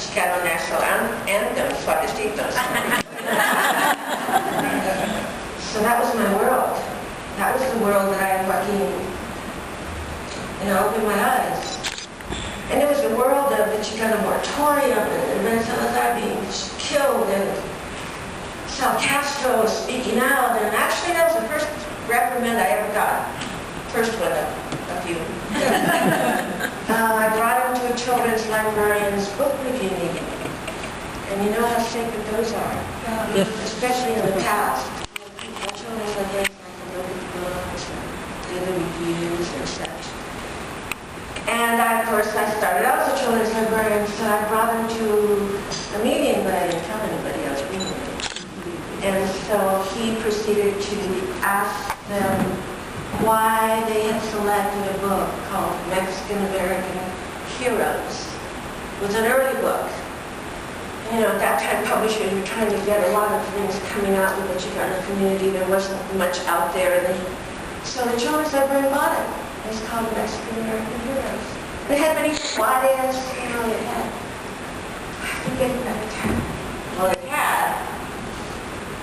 Chicano national anthem, Suavecitos. So that was my world. That was the world that I fucking, opened my eyes. And it was the world of the Chicano moratorium and Venezuela being killed and Sal Castro speaking out. And actually that was the first reprimand I ever got. First one of a few. I brought him to a children's librarian's book review meeting. And you know how sacred those are, especially in the past. Children's librarians like to look at the books and do the reviews and such. And of course, I started out as a children's librarian, so I brought him to a meeting, but I didn't tell anybody I was reading it. And so he proceeded to ask them why they had selected a book called Mexican-American Heroes. It was an early book. At that time, publishers were trying to get a lot of things coming out with the Chicano community. There wasn't much out there. So the children's librarian bought it. It was called Mexican-American Heroes. It had many Juarez, it had, I forget that time. Well, it had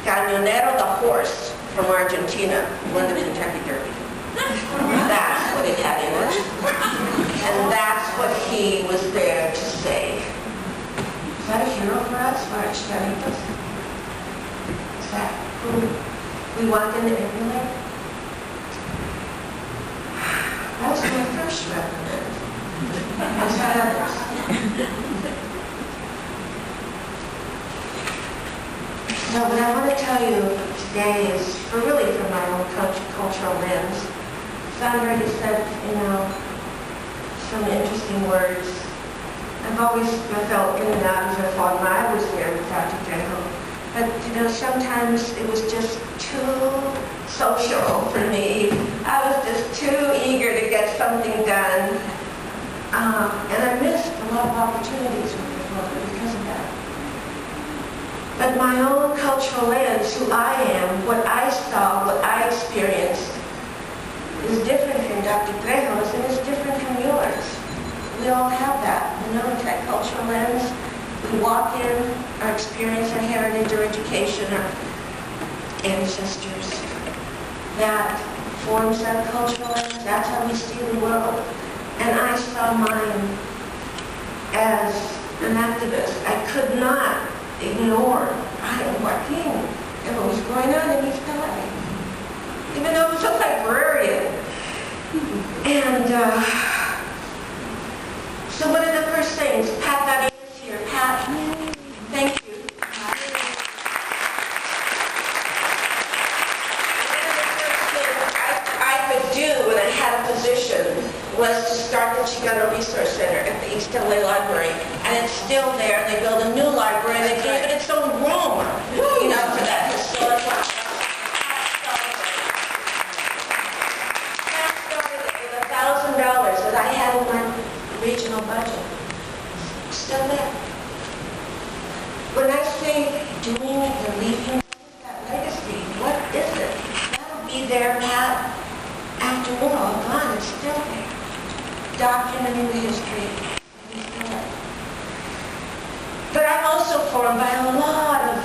Cañonero the horse from Argentina won the Kentucky Derby. That's what it had in it. And that's what he was there to say. Is that a hero for us, for our Chicanitos? Is that who we want them to emulate? That was my first reprimand. As had others. So what I want to tell you today is, really from my own cultural lens. Sandra has said, some interesting words. I've always felt in and out as I thought when I was there with Dr. Trejo. But, sometimes it was just too social for me. I was just too eager to get something done. And I missed a lot of opportunities with the book because of that. But my own cultural lens, who I am, what I saw, what I experienced, is different from Dr. Trejo's and is different from yours. We all have that, it's that cultural lens. We walk in, our experience, our heritage, our education, our ancestors. That forms our cultural lens. That's how we see the world. And I saw mine as an activist. I could not ignore Brian Joaquin and what was going on in East LA. Even though I was a librarian. And so one of the first things, Pat got in here. Pat, thank you. One of the first things I could do when I had a position was to start the Chicano Resource Center at the East LA Library. And it's still there. They built a new library. They gave it its own room, for that historical. That started with $1,000 that I had in my regional budget. Still there. When I say doing it and leaving, that legacy, what is it? That'll be there, Pat. After we're all gone, it's still there. Documenting the history. But I'm also formed by a lot of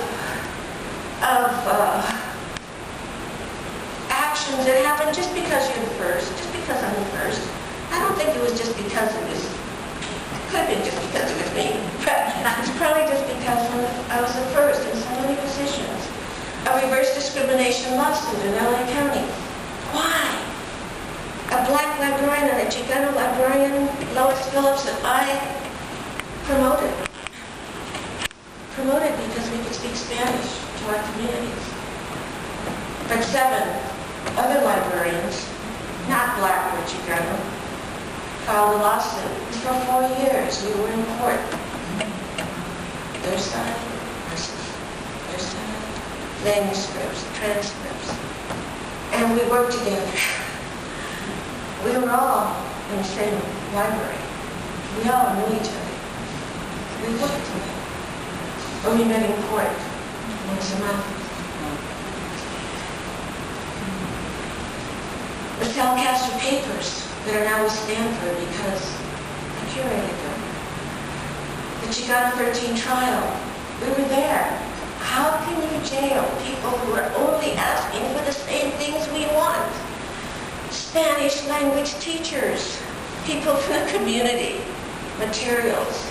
actions that happen just because you're the first, just because I'm the first. I don't think it was just because it could have been just because it was me, but it's probably just because I was the first in so many positions. A reverse discrimination lawsuit in LA County. Why? A black librarian and a Chicano librarian, Lois Phillips, that I promoted because we could speak Spanish to our communities. But 7 other librarians, not black or Chicano, filed a lawsuit. For 4 years, we were in court. Their side versus their side. Manuscripts, transcripts. And we worked together. We were all in the same library. We all knew each other. We worked together. When we met in court once a month. The Sal Castro papers that are now with Stanford because I curated them. The Chicano 13 trial. We were there. How can you jail people who are only asking for the same things we want? Spanish language teachers, people from the community, materials,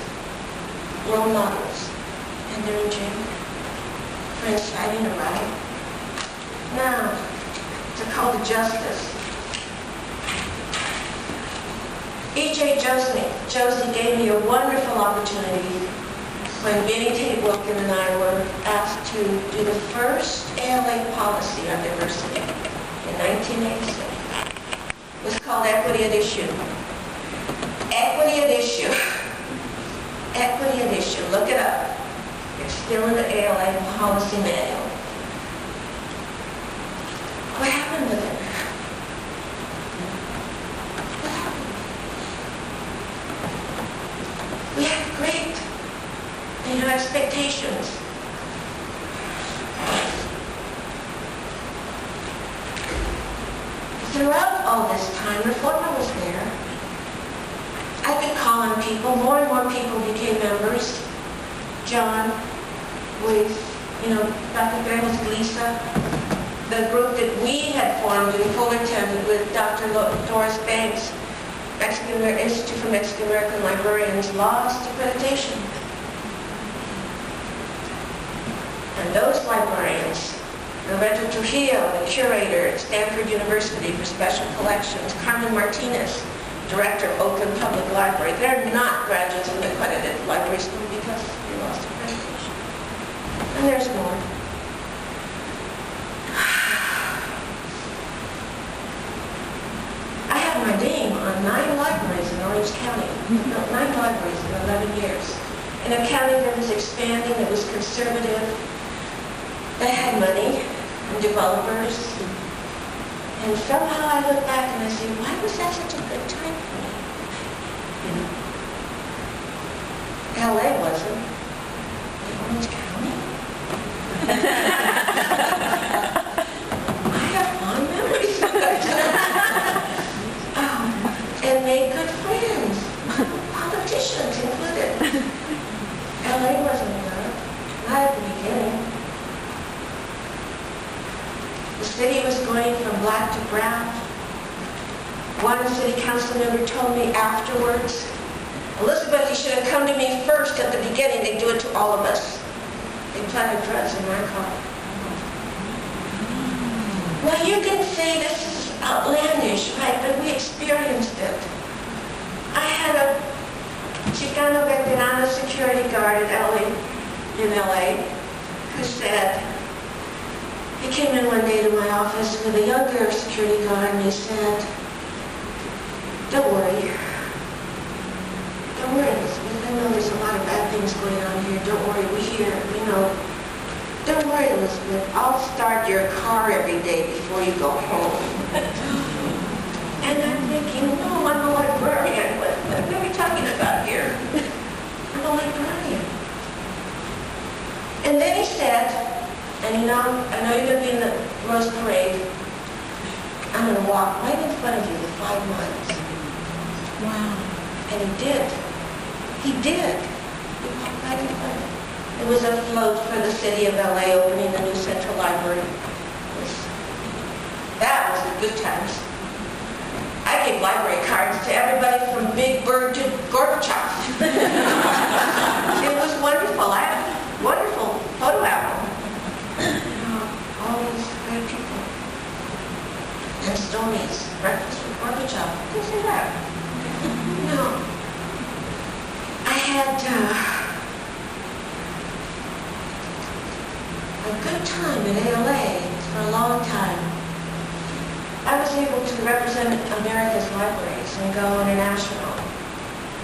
role models, and they're in jail for inciting a riot. Now, to call to justice. E.J. Josie gave me a wonderful opportunity when Benny Tate Wilkin and I were asked to do the first ALA policy on diversity in 1986. It was called Equity at Issue. Equity at Issue. Equity at Issue. Look it up. It's still in the ALA policy manual. What happened with it? We had great, expectations. Throughout all this time, Reforma was there. I've been calling people. More and more people became members. John, with, Dr. Bear with Lisa. The group that we had formed in Fullerton with Dr. Doris Banks, Institute for Mexican American Librarians, lost accreditation. And those librarians, Loreto Trujillo, the curator at Stanford University for Special Collections, Carmen Martinez, director of Oakland Public Library, they're not graduates of an accredited library school because they lost accreditation. And there's more. I have my name on 9 libraries in Orange County. No, 9 libraries in 11 years. In a county that was expanding, that was conservative, that had money and developers. And somehow I look back and I say, why was that such a good time for me? LA wasn't. Orange County? I have fond memories of that. And made good friends, politicians included. LA wasn't enough, not at the beginning. The city was going from black to brown. One city council member told me afterwards, Elizabeth, you should have come to me first at the beginning. They do it to all of us. They planted drugs in my car. Now you can say this is outlandish, right? But we experienced it. I had a Chicano veterano security guard in LA who said, he came in one day to my office with a younger security guard and he said, don't worry, Elizabeth. I know there's a lot of bad things going on here. Don't worry, we know. Don't worry, Elizabeth. I'll start your car every day before you go home. And I'm thinking, no, I'm a librarian. What are we talking about here? I'm a librarian. And then he said, and I know you're going to be in the Rose Parade. I'm going to walk right in front of you for 5 months. Wow. And he did. He walked right in front of me. It was a float for the city of LA opening the new Central Library. That was the good times. I gave library cards to everybody from Big Bird to Gorbachev. It was wonderful. I had a wonderful photo album. All these great people. And stories. Breakfast with Gorbachev. Did you see that? No. I had a good time in ALA for a long time. I was able to represent America's libraries and go international.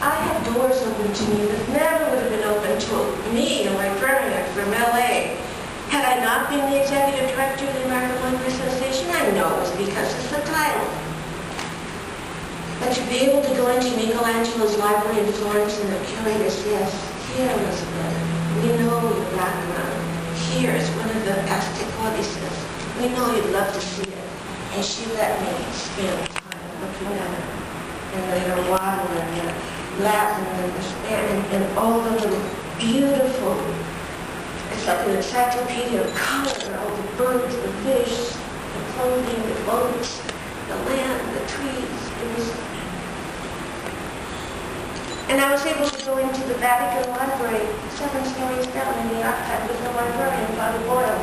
I had doors open to me that never would have been open to me, a librarian from LA. Had I not been the executive director of the American Library Association, I know it was because it's the title. But to be able to go into Michelangelo's library in Florence and the curator says, here, Elizabeth, we know your background. Here is one of the Aztec codices. We know you'd love to see it. And she let me spend time looking at it. And later waddling it, Latin and the Spanish and all the little beautiful, it's like an encyclopedia of color, all the birds, the fish, the clothing, the boats, the land, the trees. It was, and I was able to go into the Vatican Library, 7 stories down in the archive with the librarian, Father Boyle,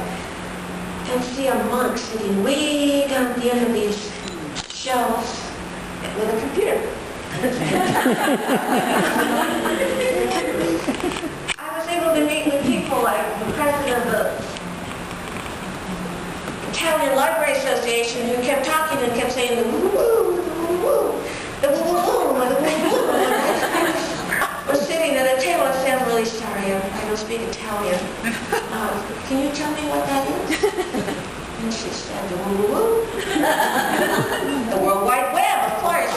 and see a monk sitting way down at the end of these shelves with a computer. I was able to meet with people like the president of the Italian Library Association who kept talking and kept saying the woo-woo, the woo-woo, the woo-woo, the woo-woo. Was sitting at a table and said, I'm really sorry, I don't speak Italian. Can you tell me what that is? And she said, the woo-woo. The World Wide Web, of course.